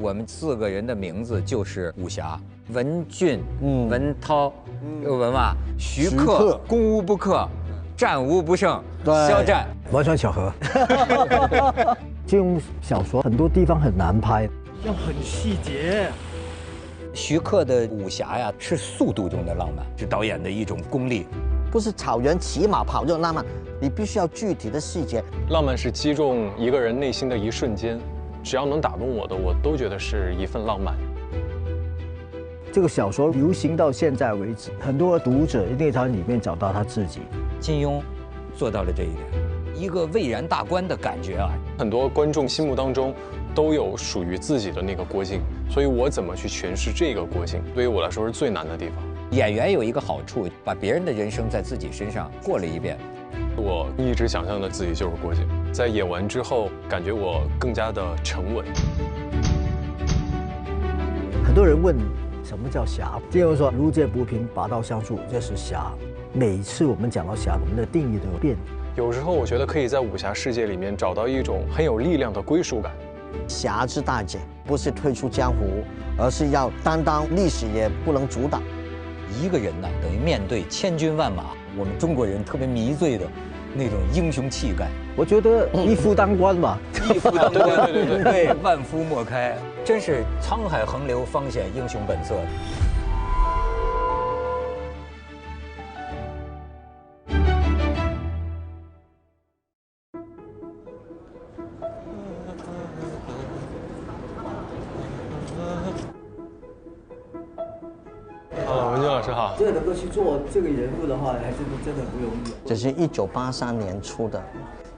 我们4个人的名字就是武侠：文俊、文涛、文嘛、徐克、攻无不克、战无不胜、肖战，完全巧合。金庸小说很多地方很难拍，要很细节。徐克的武侠呀，是速度中的浪漫，是导演的一种功力。不是草原骑马跑这种浪漫，你必须要具体的细节。浪漫是击中一个人内心的一瞬间，只要能打动我的，我都觉得是一份浪漫。这个小说流行到现在为止，很多读者一定在里面找到他自己。金庸做到了这一点，一个蔚然大观的感觉啊。很多观众心目当中都有属于自己的那个郭靖，所以我怎么去诠释这个郭靖，对于我来说是最难的地方。演员有一个好处，把别人的人生在自己身上过了一遍。我一直想象的自己就是郭靖，在演完之后，感觉我更加的沉稳。很多人问什么叫侠，金庸说如剑不平，拔刀相助，这是侠。每次我们讲到侠，我们的定义都有变。有时候我觉得可以在武侠世界里面找到一种很有力量的归属感。侠之大姐不是退出江湖，而是要担当历史也不能阻挡。一个人呢，等于面对千军万马，我们中国人特别迷醉的那种英雄气概。我觉得一夫当关嘛，一夫当关，对，万夫莫开，真是沧海横流，方显英雄本色。文俊老师好。这能够去做这个人物的话，还真的不容易。这是1983年出的，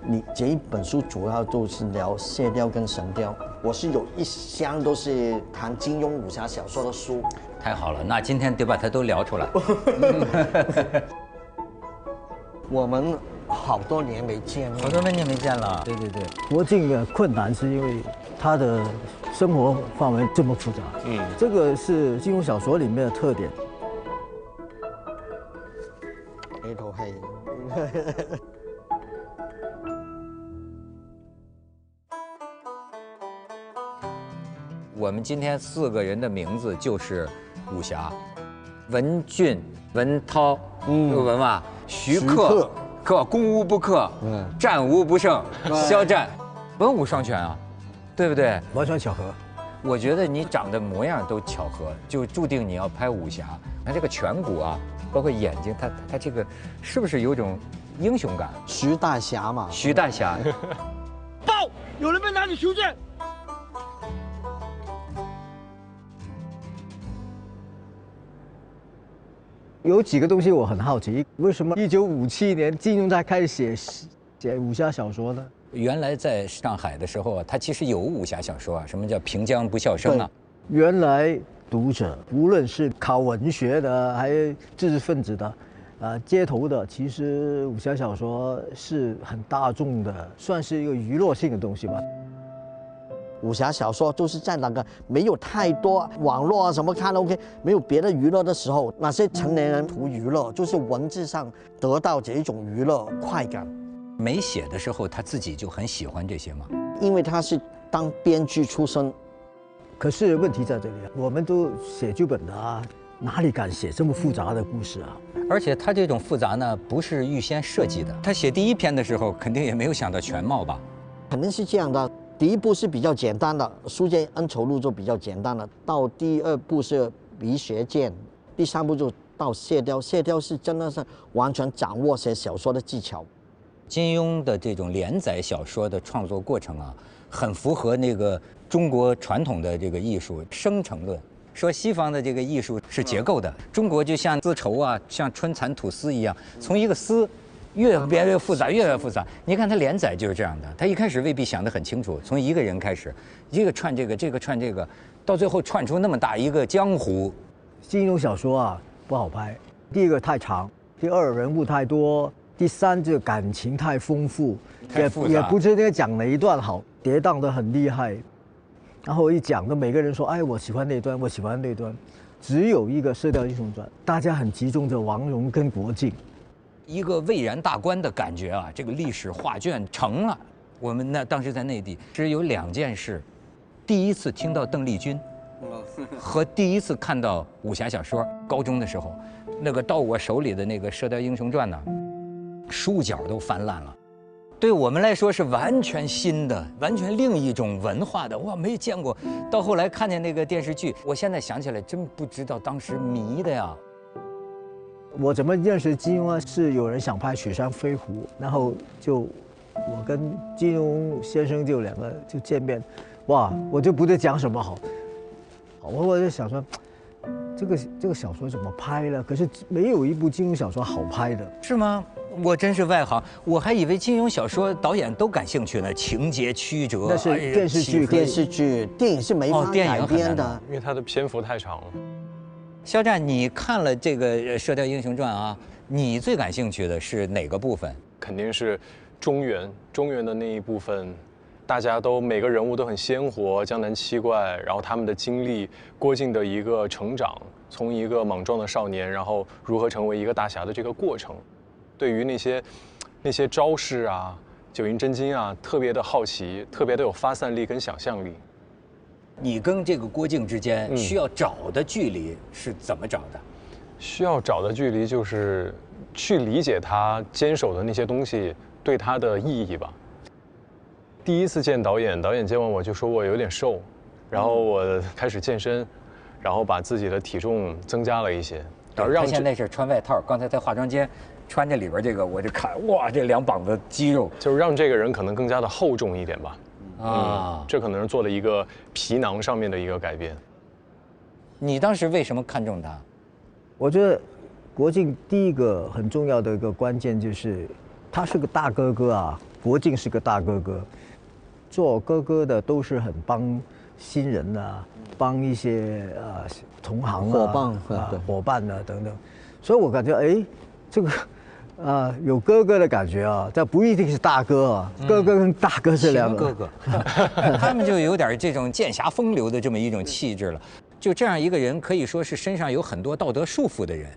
你这一本书主要都是聊射雕跟神雕。我是有一箱都是谈金庸武侠小说的书。太好了，那今天得把它都聊出来。我们好多年没见了，好多年没见了。对对对，郭靖的困难是因为他的生活范围这么复杂。这个是金庸小说里面的特点。呢套戲。我们今天4个人的名字就是武侠：文俊、文涛、文嘛、徐克、攻无不克、战无不胜、肖战，文武双全啊，对不对？完全巧合。我觉得你长得模样都巧合，就注定你要拍武侠。那这个颧骨啊，包括眼睛，他这个是不是有种英雄感？徐大侠嘛，徐大侠。报，有人被拿你求见。有几个东西我很好奇，为什么1957年金庸才开始写武侠小说呢？原来在上海的时候啊，他其实有武侠小说啊，什么叫平江不笑生啊？原来读者无论是考文学的，还有知识分子的，街头的，其实武侠小说是很大众的，算是一个娱乐性的东西吧。武侠小说就是在那个没有太多网络啊什么看 OK， 没有别的娱乐的时候，那些成年人图娱乐，就是文字上得到这一种娱乐快感。没写的时候，他自己就很喜欢这些嘛。因为他是当编剧出身，可是问题在这里，我们都写剧本的啊，哪里敢写这么复杂的故事啊？而且他这种复杂呢，不是预先设计的。他写第1篇的时候，肯定也没有想到全貌吧？肯定是这样的。第1部是比较简单的，《书剑恩仇录》就比较简单了。到第2部是鼻血剑，第3部就到射雕。射雕是真的是完全掌握写小说的技巧。金庸的这种连载小说的创作过程啊，很符合那个中国传统的这个艺术生成论。说西方的这个艺术是结构的，中国就像丝绸啊，像春蚕吐丝一样，从一个丝越变越复杂，越来越复杂。你看他连载就是这样的，他一开始未必想得很清楚，从一个人开始，一个串这个，这个串这个，到最后串出那么大一个江湖。金庸小说啊不好拍，第一个太长，第2人物太多，第3这个感情太丰富，也不知道讲哪一段好，跌宕得很厉害。然后一讲的每个人说，哎，我喜欢那段，我喜欢那段，只有一个《射雕英雄传》，大家很集中着王戎跟郭靖。一个蔚然大观的感觉啊，这个历史画卷成了。我们当时在内地，只有2件事，第一次听到邓丽君，和第一次看到武侠小说，高中的时候，那个到我手里的那个《射雕英雄传》呢，书角都翻烂了。对我们来说是完全新的，完全另一种文化的，哇，没见过。到后来看见那个电视剧，我现在想起来真不知道当时迷的呀。我怎么认识金庸啊？是有人想拍《雪山飞狐》，然后我跟金庸先生就两个就见面，哇，我就不知讲什么好，我就想说，这个小说怎么拍了？可是没有一部金庸小说好拍的，是吗？我真是外行，我还以为金庸小说导演都感兴趣呢，情节曲折。那是电视剧，电影是没法改编的，因为它的篇幅太长了。肖战，你看了这个《射雕英雄传》啊，你最感兴趣的是哪个部分？肯定是中原的那一部分，大家都每个人物都很鲜活，江南七怪，然后他们的经历，郭靖的一个成长，从一个莽撞的少年，然后如何成为一个大侠的这个过程，对于那些招式啊、九阴真经啊，特别的好奇，特别的有发散力跟想象力。你跟这个郭靖之间需要找的距离是怎么找的？需要找的距离就是去理解他坚守的那些东西对他的意义吧。第一次见导演，导演见完我就说我有点瘦，然后我开始健身，然后把自己的体重增加了一些。然后他现在是穿外套，刚才在化妆间穿着里边这个，我就看哇，这2膀子肌肉，就是让这个人可能更加的厚重一点吧。这可能是做了一个皮囊上面的一个改变。你当时为什么看中他？我觉得国靖第一个很重要的一个关键就是他是个大哥哥啊，国靖是个大哥哥，做哥哥的都是很帮新人啊，帮一些同行伙伴啊等等，所以我感觉这个有哥哥的感觉啊，但不一定是大哥啊，哥哥跟大哥是两个哥哥，他们就有点这种剑侠风流的这么一种气质了。就这样一个人，可以说是身上有很多道德束缚的人。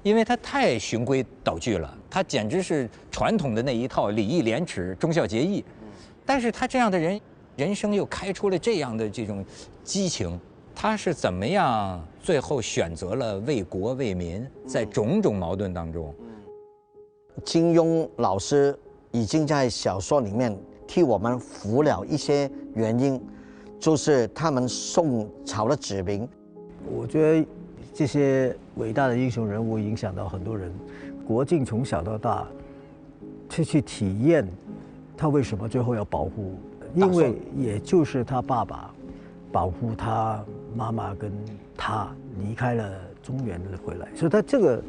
因为他太循规蹈矩了，他简直是传统的那一套礼义廉耻、忠孝节义。但是他这样的人，人生又开出了这样的这种激情，他是怎么样最后选择了为国为民，在种种矛盾当中？金庸老师已经在小说里面替我们服了一些原因，就是他们宋朝的子民。我觉得这些伟大的英雄人物影响到很多人。国靖从小到大去体验他为什么最后要保护，因为也就是他爸爸保护他妈妈跟他离开了中原回来，所以他这个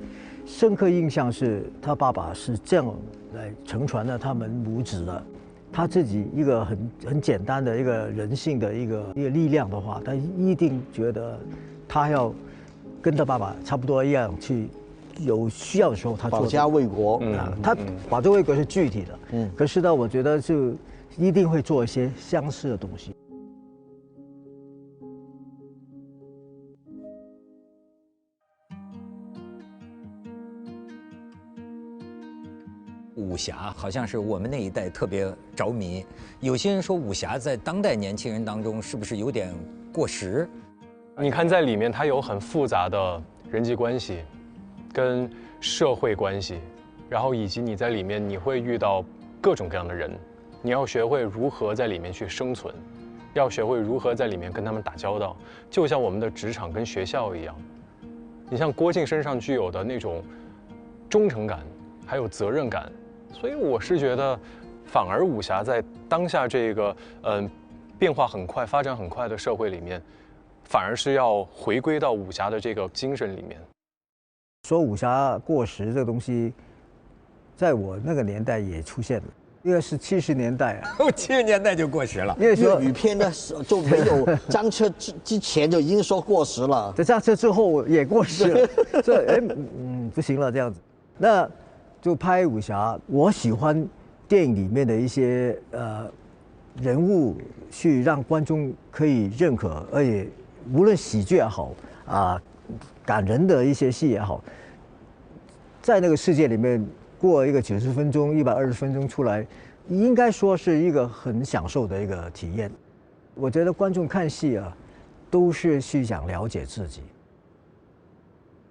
深刻印象是他爸爸是这样来承传了他们母子的。他自己一个很简单的一个人性的一个力量的话，他一定觉得他要跟他爸爸差不多一样，去有需要的时候他保家卫国。他保家卫国是具体的，可是呢，我觉得就一定会做一些相似的东西。武侠好像是我们那一代特别着迷，有些人说武侠在当代年轻人当中是不是有点过时？你看在里面它有很复杂的人际关系，跟社会关系，然后以及你在里面你会遇到各种各样的人，你要学会如何在里面去生存，要学会如何在里面跟他们打交道，就像我们的职场跟学校一样。你像郭靖身上具有的那种忠诚感，还有责任感。所以我是觉得，反而武侠在当下这个变化很快、发展很快的社会里面，反而是要回归到武侠的这个精神里面。说武侠过时这个东西，在我那个年代也出现了，因为是70年代啊，70年代就过时了。因为说粤语片的时候就没有张彻之前就已经说过时了，在张彻之后也过时了，这不行了这样子，那就拍武侠。我喜欢电影里面的一些人物，去让观众可以认可，而且无论喜剧也好感人的一些戏也好，在那个世界里面过一个90分钟、120分钟出来，应该说是一个很享受的一个体验。我觉得观众看戏啊，都是去想了解自己。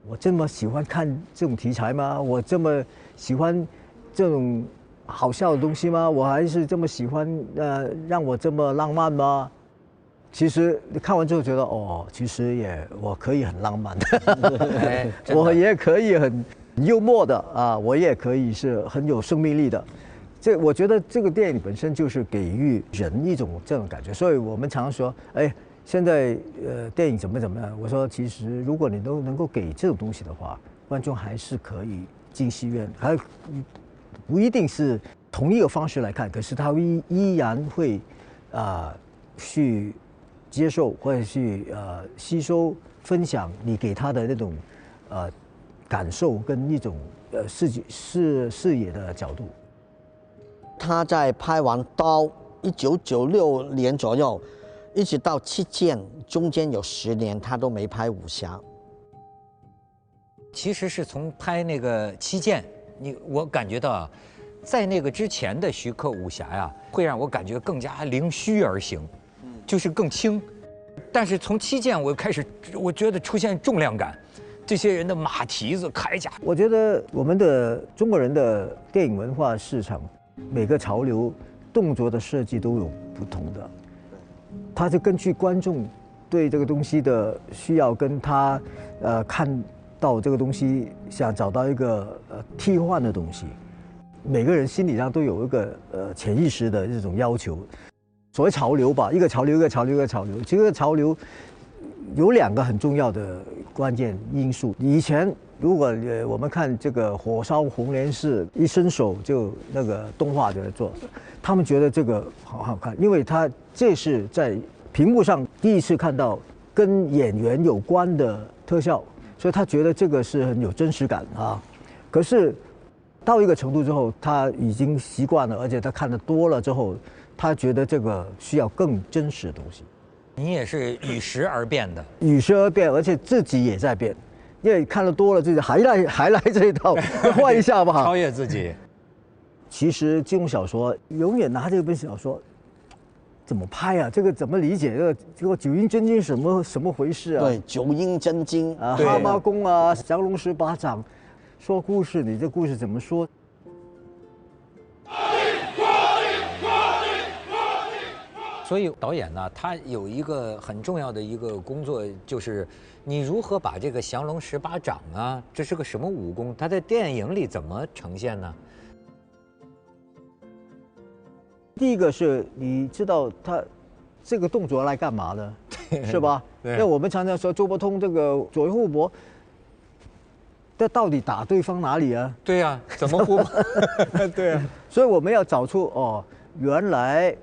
我这么喜欢看这种题材吗？我这么喜欢这种好笑的东西吗？我还是这么喜欢让我这么浪漫吗？其实你看完之后觉得哦，其实我可以很浪漫的，我也可以很幽默的啊，我也可以是很有生命力的。我觉得这个电影本身就是给予人一种这种感觉，所以我们常说，哎，现在电影怎么样？我说其实如果你都能够给这种东西的话，观众还是可以进戏院，还不一定是同一个方式来看，可是他依然会去接受或者去吸收分享你给他的那种感受跟一种视野的角度。他在拍完到1996年左右，一直到七剑，中间有10年他都没拍武侠。其实是从拍那个七剑，我感觉到啊，在那个之前的徐克武侠呀，会让我感觉更加凌虚而行，就是更轻。但是从七剑我开始，我觉得出现重量感，这些人的马蹄子、铠甲。我觉得我们的中国人的电影文化市场，每个潮流动作的设计都有不同的，它是根据观众对这个东西的需要，跟他看到这个东西想找到一个替换的东西，每个人心理上都有一个潜意识的这种要求。所谓潮流吧，一个潮流，其实潮流有2个很重要的关键因素。以前如果我们看这个《火烧红莲寺》，一伸手就那个动画就在做，他们觉得这个好好看，因为这是在屏幕上第一次看到跟演员有关的特效，所以他觉得这个是很有真实感啊。可是到一个程度之后，他已经习惯了，而且他看得多了之后，他觉得这个需要更真实的东西。你也是与时而变的，与时而变，而且自己也在变，因为看得多了，自己还来这一套，换一下吧，超越自己。其实金庸小说永远拿这本小说怎么拍啊？这个怎么理解？这个九阴真经什么回事啊？对，九阴真经啊，蛤蟆功啊，降龙十八掌，说故事，你这故事怎么说？所以导演呢，他有一个很重要的一个工作，就是你如何把这个降龙十八掌啊，这是个什么武功，他在电影里怎么呈现呢？第一个是你知道他这个动作来干嘛的，是吧？因为我们常常说周伯通这个左右互搏，这到底打对方哪里啊？对呀，怎么互搏？对啊，所以我们要找出原来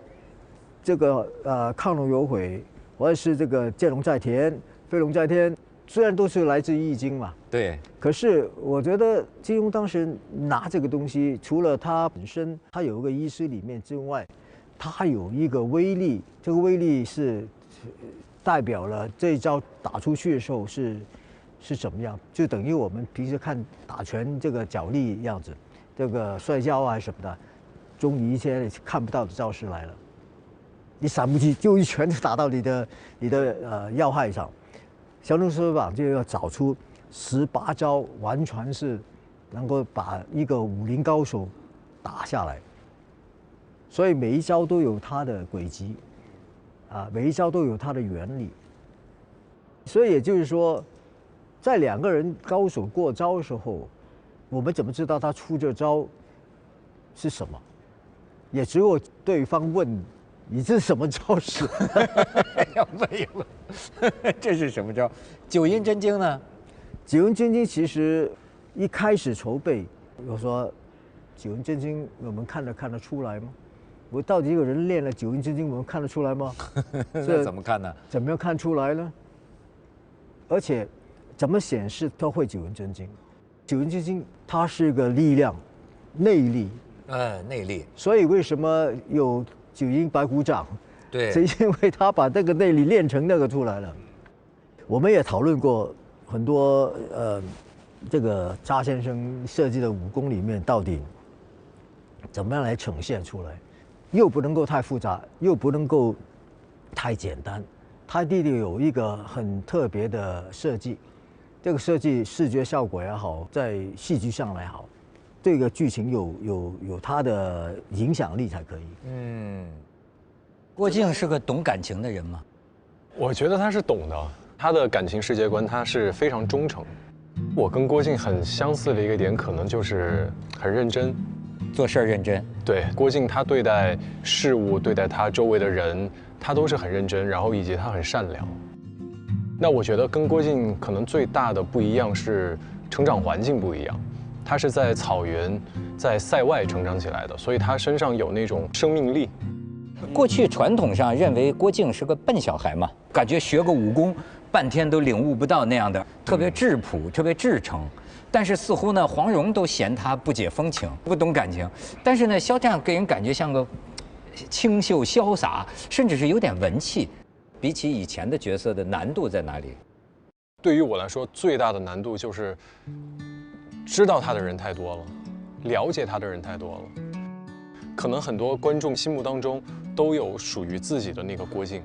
这个亢龙有悔，或者是这个见龙在田、飞龙在天，虽然都是来自《易经》嘛，对。可是我觉得金庸当时拿这个东西，除了他本身他有一个意识里面之外，他有一个威力，这个威力是代表了这一招打出去的时候是怎么样，就等于我们平时看打拳这个脚力样子，这个摔跤啊什么的，终于一些看不到的招式来了。你闪不及，就一拳就打到你的要害上。降龙十八掌就要找出18招，完全是能够把一个武林高手打下来。所以每一招都有它的轨迹，每一招都有它的原理。所以也就是说，在2个人高手过招的时候，我们怎么知道他出这招是什么？也只有对方问。你这是什么招式？要问一问，这是什么招？九阴真经呢？九阴真经其实一开始筹备，我说九阴真经我们看得出来吗？我到底一个人练了九阴真经，我们看得出来吗？这怎么看呢？怎么样看出来呢？而且怎么显示他会九阴真经？九阴真经它是一个力量，内力。内力。所以为什么有九阴白骨掌？对，是因为他把这个内力练成那个出来了。我们也讨论过很多这个查先生设计的武功里面到底怎么样来呈现出来，又不能够太复杂，又不能够太简单。他弟弟有一个很特别的设计，这个设计视觉效果也好，在戏剧上来好，对个剧情有它的影响力才可以。郭靖是个懂感情的人吗？我觉得他是懂的，他的感情世界观他是非常忠诚。我跟郭靖很相似的一个点，可能就是很认真，做事儿认真。对，郭靖他对待事物、对待他周围的人，他都是很认真，然后以及他很善良。那我觉得跟郭靖可能最大的不一样是成长环境不一样，他是在草原、在塞外成长起来的，所以他身上有那种生命力。过去传统上认为郭靖是个笨小孩嘛，感觉学个武功半天都领悟不到那样的，特别质朴，特别至诚。但是似乎呢，黄蓉都嫌他不解风情，不懂感情。但是呢，肖战给人感觉像个清秀潇洒，甚至是有点文气。比起以前的角色的难度在哪里？对于我来说，最大的难度就是知道他的人太多了，了解他的人太多了。可能很多观众心目当中都有属于自己的那个郭靖，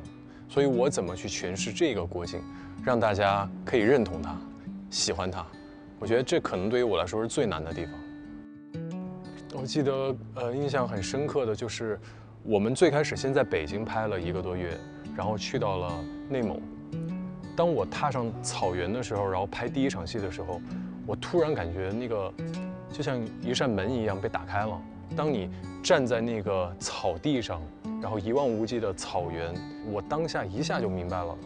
所以我怎么去诠释这个郭靖，让大家可以认同他、喜欢他？我觉得这可能对于我来说是最难的地方。我记得印象很深刻的就是我们最开始先在北京拍了1个多月，然后去到了内蒙。当我踏上草原的时候，然后拍第一场戏的时候，我突然感觉那个就像一扇门一样被打开了。当你站在那个草地上，然后一望无际的草原，我当下一下就明白了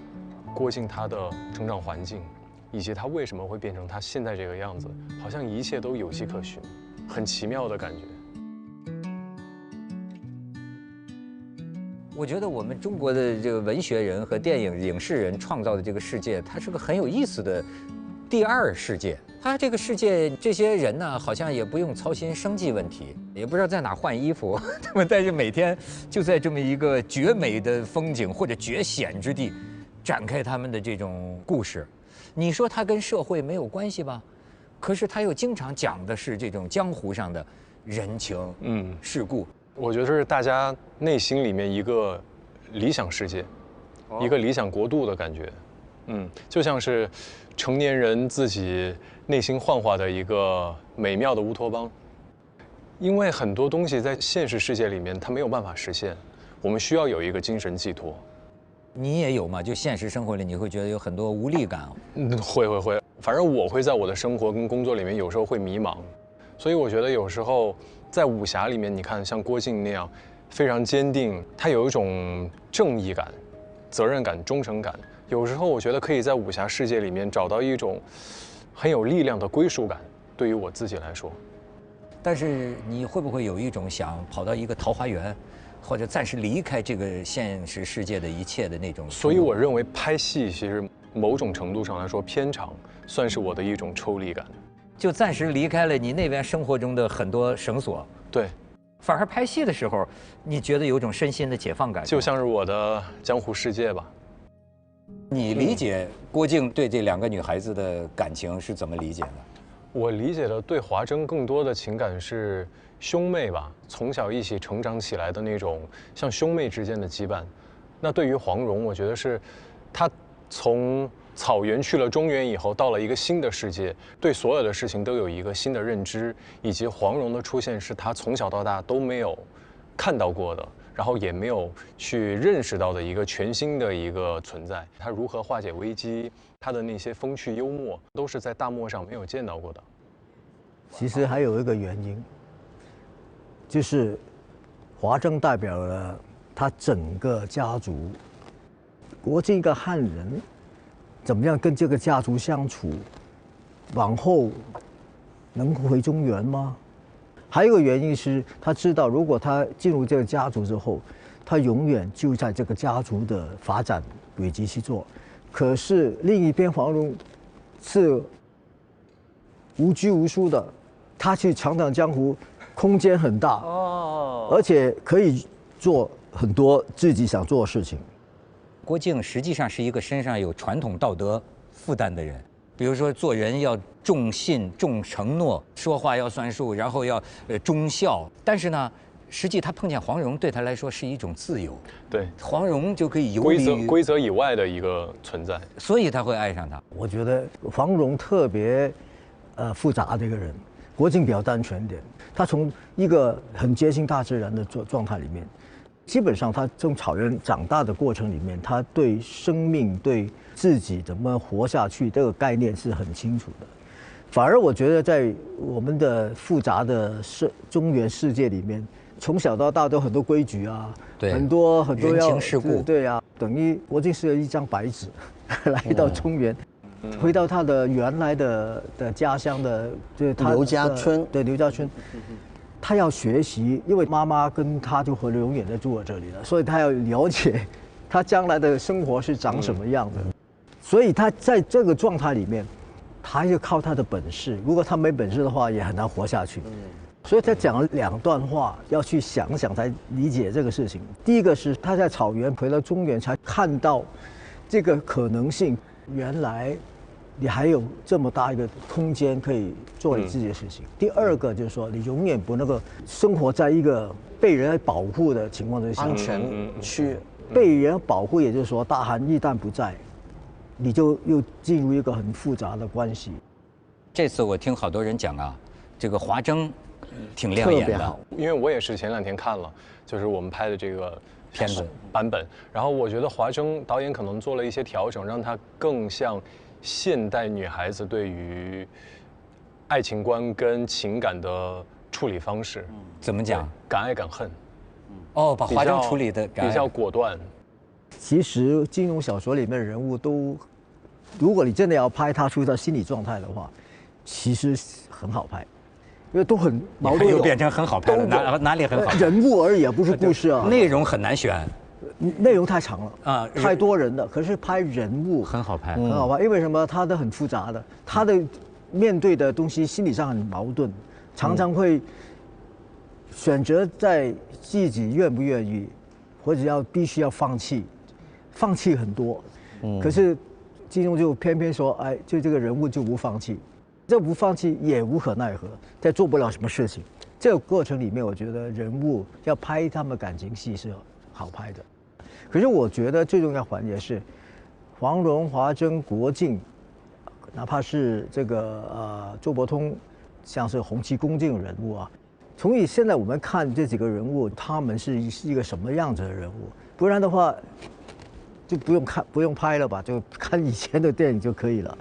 郭靖他的成长环境，以及他为什么会变成他现在这个样子，好像一切都有迹可循，很奇妙的感觉。我觉得我们中国的这个文学人和电影影视人创造的这个世界，它是个很有意思的第二世界。它这个世界，这些人呢，好像也不用操心生计问题，也不知道在哪换衣服，他们但是每天就在这么一个绝美的风景或者绝险之地，展开他们的这种故事。你说它跟社会没有关系吧？可是它又经常讲的是这种江湖上的人情、世故。我觉得是大家内心里面一个理想世界，一个理想国度的感觉。就像是成年人自己内心幻化的一个美妙的乌托邦。因为很多东西在现实世界里面它没有办法实现，我们需要有一个精神寄托。你也有吗？就现实生活里你会觉得有很多无力感？会，反正我会在我的生活跟工作里面有时候会迷茫，所以我觉得有时候在武侠里面，你看像郭靖那样非常坚定，他有一种正义感、责任感、忠诚感。有时候我觉得可以在武侠世界里面找到一种很有力量的归属感，对于我自己来说。但是你会不会有一种想跑到一个桃花源，或者暂时离开这个现实世界的一切的那种？所以我认为拍戏其实某种程度上来说偏长，算是我的一种抽离感。就暂时离开了你那边生活中的很多绳索。对。反而拍戏的时候，你觉得有种身心的解放感，就像是我的江湖世界吧。你理解郭靖对这2个女孩子的感情是怎么理解的？我理解的对华筝更多的情感是兄妹吧，从小一起成长起来的那种像兄妹之间的羁绊。那对于黄蓉，我觉得是她从草原去了中原以后，到了一个新的世界，对所有的事情都有一个新的认知，以及黄蓉的出现是她从小到大都没有看到过的，然后也没有去认识到的一个全新的一个存在。她如何化解危机，她的那些风趣幽默，都是在大漠上没有见到过的。其实还有一个原因，就是华筝代表了他整个家族。郭靖一个汉人，怎么样跟这个家族相处，往后能回中原吗？还有一个原因是他知道，如果他进入这个家族之后，他永远就在这个家族的发展轨迹去做。可是另一边，黄蓉是无拘无束的，他去闯荡江湖，空间很大而且可以做很多自己想做的事情。郭靖实际上是一个身上有传统道德负担的人，比如说做人要重信、重承诺，说话要算数，然后要忠孝。但是呢，实际他碰见黄蓉对他来说是一种自由，对，黄蓉就可以游规离于则规则以外的一个存在。所以他会爱上他。我觉得黄蓉特别复杂的一个人，国境比较单纯一点。他从一个很接近大自然的状态里面，基本上他从草原长大的过程里面，他对生命、对自己怎么活下去这个概念是很清楚的。反而我觉得在我们的复杂的中原世界里面，从小到大都很多规矩啊，对，很多人情世故，对啊，等于国境是一张白纸，来到中原，回到他的原来的家乡的，就是他刘家村，对刘家村，他要学习，因为妈妈跟他就会永远在住在这里了，所以他要了解他将来的生活是长什么样的，所以他在这个状态里面。他就靠他的本事，如果他没本事的话，也很难活下去。所以他讲了2段话，要去想想才理解这个事情。第一个是他在草原回到中原才看到这个可能性，原来你还有这么大一个空间可以做你自己的事情。第二个就是说，你永远不能够生活在一个被人保护的情况之下，安全区。被人保护，也就是说，大汗一旦不在。你就又进入一个很复杂的关系。这次我听好多人讲啊，这个华筝挺亮眼的，因为我也是前2天看了，就是我们拍的这个片子版本，然后我觉得华筝导演可能做了一些调整，让它更像现代女孩子对于爱情观跟情感的处理方式。怎么讲？敢爱敢恨。哦，把华筝处理的比较果断。其实金庸小说里面的人物都，如果你真的要拍他出他心理状态的话，其实很好拍，因为都很矛盾。又变成很好拍了，哪里很好？人物而已啊，不是故事啊。内容很难选，内容太长了啊，太多人了。可是拍人物很好拍，很好拍。因为什么？他的很复杂的，他的面对的东西心理上很矛盾，常常会选择在自己愿不愿意，或者必须要放弃很多。可是金庸就偏偏说，哎，就这个人物就不放弃，这不放弃也无可奈何，再做不了什么事情。这个过程里面，我觉得人物要拍他们感情戏是好拍的。可是我觉得最重要环节是黄蓉、华筝、国靖，哪怕是这个周伯通，像是洪七公这种人物啊，从现在我们看这几个人物，他们是一个什么样子的人物？不然的话，就不用拍了吧，就看以前的电影就可以了。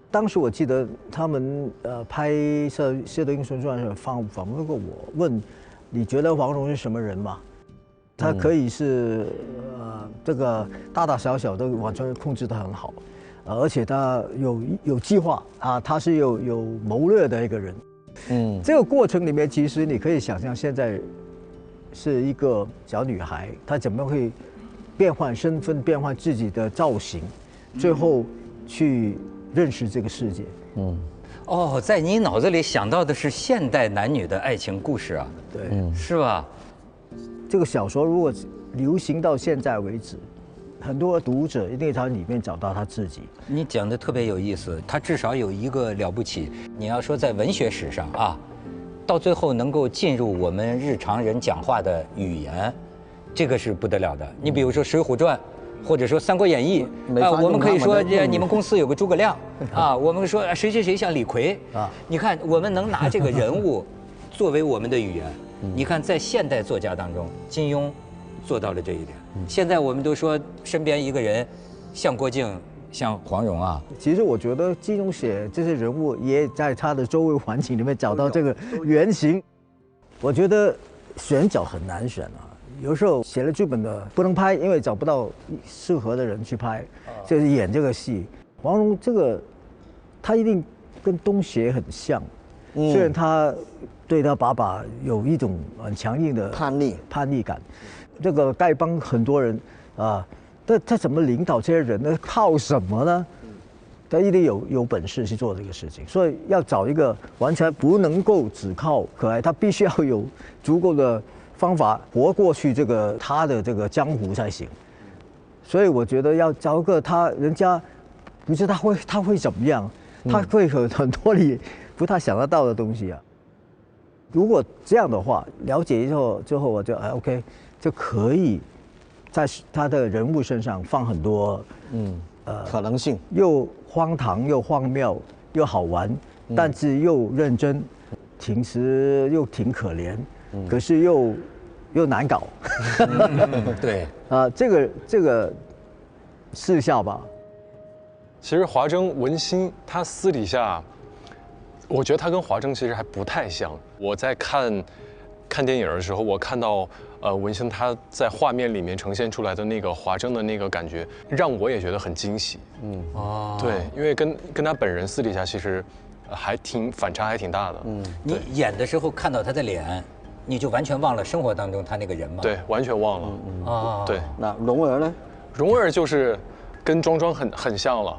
当时我记得他们拍摄《射雕英雄传》的时候访问过我，问你觉得黄蓉是什么人嘛？他可以是这个大大小小都完全控制得很好，而且他有计划啊，他是有谋略的一个人。这个过程里面，其实你可以想象，现在是一个小女孩，她怎么会变换身份、变换自己的造型，最后去认识这个世界。哦，在你脑子里想到的是现代男女的爱情故事啊？对，是吧？这个小说如果流行到现在为止，很多读者一定在里面找到他自己。你讲的特别有意思，他至少有一个了不起。你要说在文学史上啊，到最后能够进入我们日常人讲话的语言，这个是不得了的。你比如说《水浒传》，或者说《三国演义》啊，我们可以说你们公司有个诸葛亮啊，我们说谁谁谁像李逵啊。你看，我们能拿这个人物作为我们的语言。你看，在现代作家当中，金庸做到了这一点。现在我们都说身边一个人像郭靖、像黄蓉啊。其实我觉得金庸写这些人物，也在他的周围环境里面找到这个原型。我觉得选角很难选啊，有时候写了剧本的不能拍，因为找不到适合的人去拍，就是演这个戏。黄蓉这个，他一定跟东邪很像，虽然他对他爸爸有一种很强硬的叛逆感。这个丐帮很多人啊，他怎么领导这些人呢？靠什么呢？他一定有本事去做这个事情，所以要找一个完全不能够只靠可爱，他必须要有足够的方法活过去他的这个江湖才行。所以我觉得要找个人家不知道他会怎么样，他会很多你不太想得到的东西啊。如果这样的话，了解之后我就OK， 就可以在他的人物身上放很多可能性，又荒唐又荒谬又好玩，但是又认真，其实又挺可怜，可是又难搞。对这个试一下吧。其实华筝文心他私底下，我觉得他跟华筝其实还不太像。我在看电影的时候，我看到文心他在画面里面呈现出来的那个华筝的那个感觉，让我也觉得很惊喜。对，因为跟他本人私底下其实反差还挺大的。你演的时候看到他的脸，你就完全忘了生活当中他那个人吗？对，完全忘了。对，那蓉儿呢？蓉儿就是跟庄庄很像了。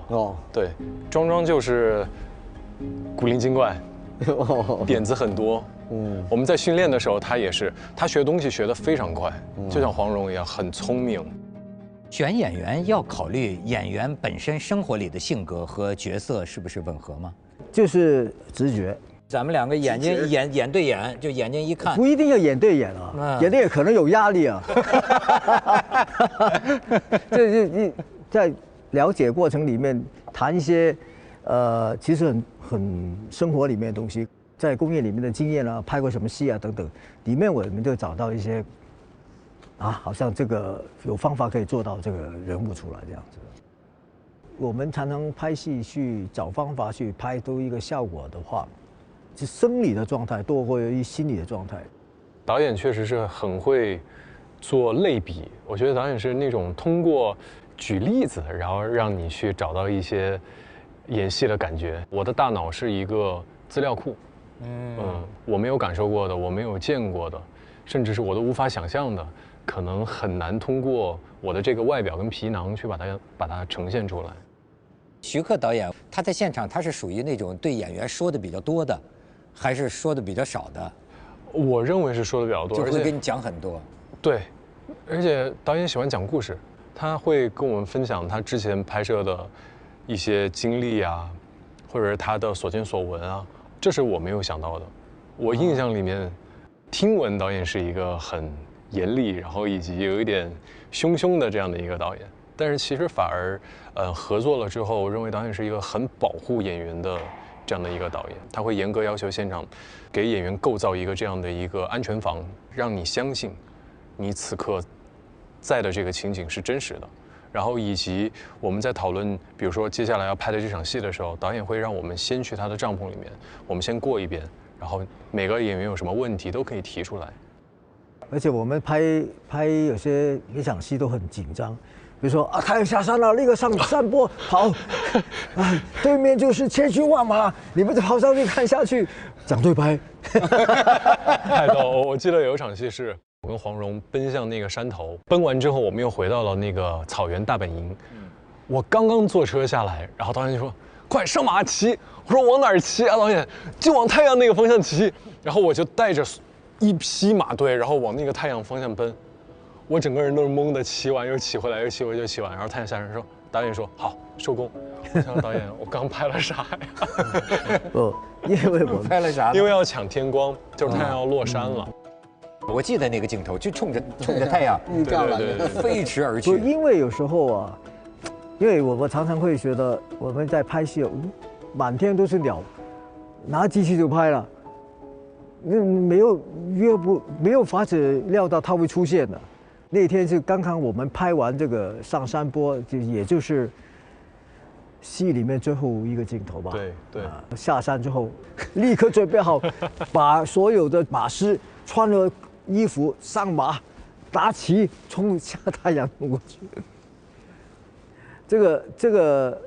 对，庄庄就是古灵精怪，点子很多。我们在训练的时候，他也是，他学东西学得非常快，就像黄蓉一样，很聪明。选演员要考虑演员本身生活里的性格和角色是不是吻合吗？就是直觉。咱们两个眼睛眼对眼，就眼睛一看，不一定要眼对眼啊，眼对眼可能有压力啊。这在了解过程里面谈一些其实很生活里面的东西，在工业里面的经验啊，拍过什么戏啊等等，里面我们就找到一些好像这个有方法可以做到这个人物出来这样子。我们常常拍戏去找方法去拍出一个效果的话，是生理的状态多过于心理的状态。导演确实是很会做类比，我觉得导演是那种通过举例子，然后让你去找到一些演戏的感觉。我的大脑是一个资料库，我没有感受过的，我没有见过的，甚至是我都无法想象的，可能很难通过我的这个外表跟皮囊去把它呈现出来。徐克导演他在现场，他是属于那种对演员说的比较多的，还是说的比较少的？我认为是说的比较多，就会跟你讲很多。对，而且导演喜欢讲故事，他会跟我们分享他之前拍摄的一些经历啊，或者是他的所见所闻啊，这是我没有想到的。我印象里面，听闻导演是一个很严厉，然后以及有一点凶的这样的一个导演，但是其实反而合作了之后，我认为导演是一个很保护演员的这样的一个导演，他会严格要求现场给演员构造一个这样的一个安全房，让你相信你此刻在的这个情景是真实的。然后以及我们在讨论，比如说接下来要拍的这场戏的时候，导演会让我们先去他的帐篷里面，我们先过一遍，然后每个演员有什么问题都可以提出来。而且我们拍有些每场戏都很紧张，比如说太阳下山了，立刻上山坡跑，对面就是千军万马，你们跑上去看下去，讲对白。太逗！我记得有一场戏是我跟黄蓉奔向那个山头，奔完之后我们又回到了那个草原大本营。我刚刚坐车下来，然后导演就说：“快上马骑！”我说：“往哪儿骑啊？”导演就往太阳那个方向骑。然后我就带着一匹马队，然后往那个太阳方向奔。我整个人都是懵的，骑完又骑回来，又骑回就骑完。然后太阳下山说，导演说好收工。我想导演，我刚拍了啥呀？因为我拍了啥？因为要抢天光，就是太阳要落山了。我记得那个镜头，就冲着太阳对飞驰而去。因为有时候因为我常常会觉得我们在拍戏，满天都是鸟，拿机器就拍了，没有法子料到它会出现的。那天是刚刚我们拍完这个上山坡，也就是戏里面最后一个镜头吧。对。下山之后，立刻准备好，把所有的马师穿了衣服上马，打旗冲下太阳冲过去。这个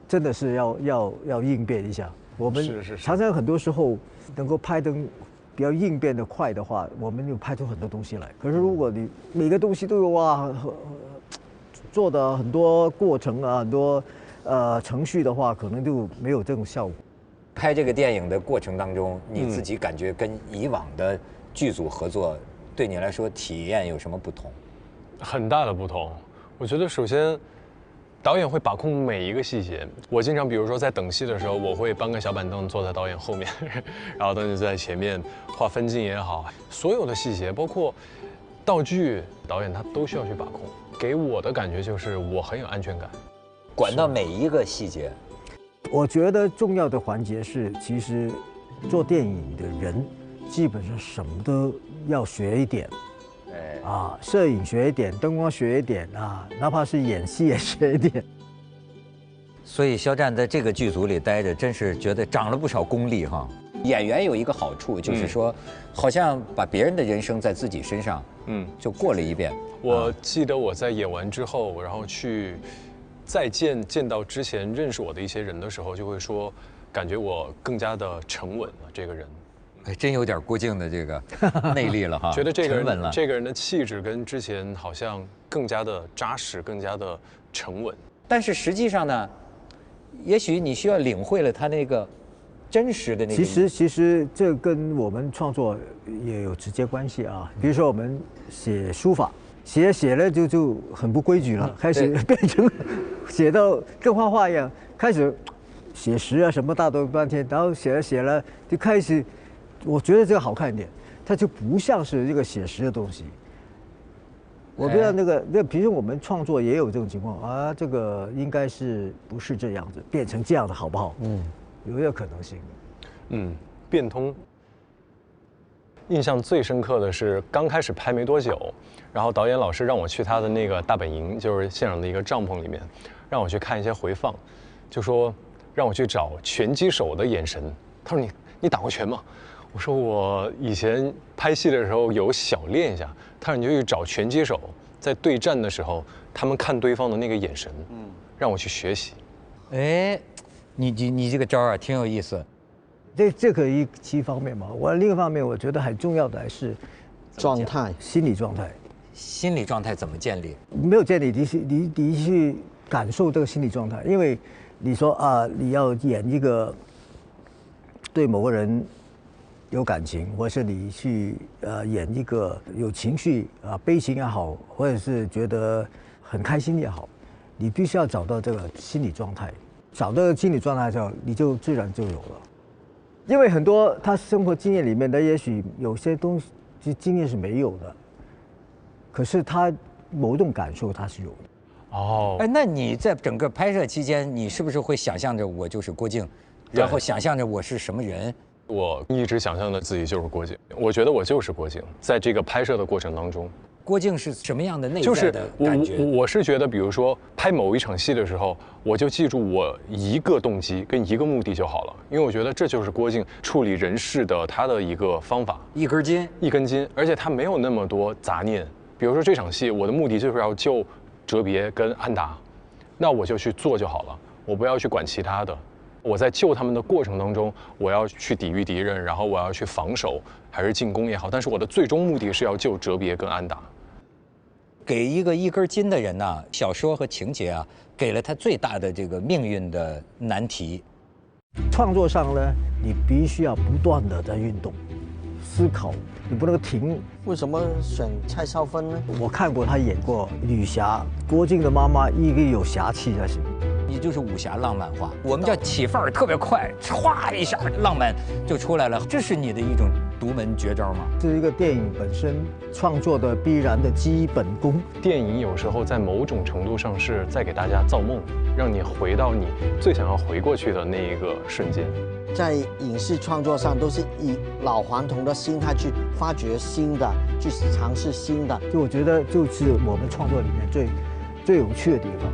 真的是要应变一下。我们常常很多时候能够拍得比较应变的快的话，我们就拍出很多东西来。可是如果你每个东西都有做的很多过程很多程序的话，可能就没有这种效果。拍这个电影的过程当中，你自己感觉跟以往的剧组合作，对你来说体验有什么不同？很大的不同。我觉得首先，导演会把控每一个细节。我经常，比如说在等戏的时候，我会搬个小板凳坐在导演后面，然后导演就在前面画分镜也好，所有的细节，包括道具，导演他都需要去把控。给我的感觉就是我很有安全感，管到每一个细节。我觉得重要的环节是，其实做电影的人基本上什么都要学一点。摄影学一点，灯光学一点啊，哪怕是演戏也学一点。所以肖战在这个剧组里待着，真是觉得长了不少功力哈。演员有一个好处，就是说，好像把别人的人生在自己身上，就过了一遍。我记得我在演完之后，然后去再见到之前认识我的一些人的时候，就会说，感觉我更加的沉稳了，这个人。哎，真有点郭靖的这个内力了哈。觉得这个人的气质跟之前好像更加的扎实，更加的沉稳。但是实际上呢，也许你需要领会了他那个真实的那个。其实这跟我们创作也有直接关系啊。比如说我们写书法，写了就很不规矩了，开始变成写到跟画画一样，开始写实啊什么大都半天，然后写了就开始。我觉得这个好看一点，它就不像是这个写实的东西。我不知道比如说我们创作也有这种情况啊，这个应该是不是这样子，变成这样的好不好？有这个可能性。变通。印象最深刻的是刚开始拍没多久，然后导演老师让我去他的那个大本营，就是现场的一个帐篷里面，让我去看一些回放，就说让我去找拳击手的眼神。他说你打过拳吗？我说我以前拍戏的时候有小练一下。他说你就去找拳击手，在对战的时候，他们看对方的那个眼神，让我去学习。哎，你这个招啊，挺有意思。这个一方面嘛，另一方面我觉得很重要的还是状态，心理状态。心理状态怎么建立？没有建立，你去感受这个心理状态，因为你说啊，你要演一个对某个人有感情，或是你去演一个有情绪啊，悲情也好，或者是觉得很开心也好，你必须要找到这个心理状态。找到心理状态之后，你就自然就有了。因为很多他生活经验里面的，也许有些东西经验是没有的，可是他某种感受他是有的。哦，哎，那你在整个拍摄期间，你是不是会想象着我就是郭靖，然后想象着我是什么人？我一直想象的自己就是郭靖，我觉得我就是郭靖，在这个拍摄的过程当中。郭靖是什么样的内在的感觉？我是觉得，比如说拍某一场戏的时候，我就记住我一个动机跟一个目的就好了，因为我觉得这就是郭靖处理人事的他的一个方法，一根筋，而且他没有那么多杂念。比如说这场戏，我的目的就是要救哲别跟安达，那我就去做就好了，我不要去管其他的。我在救他们的过程当中，我要去抵御敌人，然后我要去防守还是进攻也好，但是我的最终目的是要救哲别跟安达。给一根筋的人呐，小说和情节啊，给了他最大的这个命运的难题。创作上呢，你必须要不断的在运动、思考，你不能停。为什么选蔡少芬呢？我看过他演过女侠，郭靖的妈妈一个有侠气在身。你就是武侠浪漫化，我们叫起范儿特别快，歘一下浪漫就出来了。这是你的一种独门绝招吗？这是一个电影本身创作的必然的基本功。电影有时候在某种程度上是在给大家造梦，让你回到你最想要回过去的那一个瞬间。在影视创作上，都是以老顽童的心态去发掘新的，去尝试新的。就我觉得，就是我们创作里面最有趣的地方。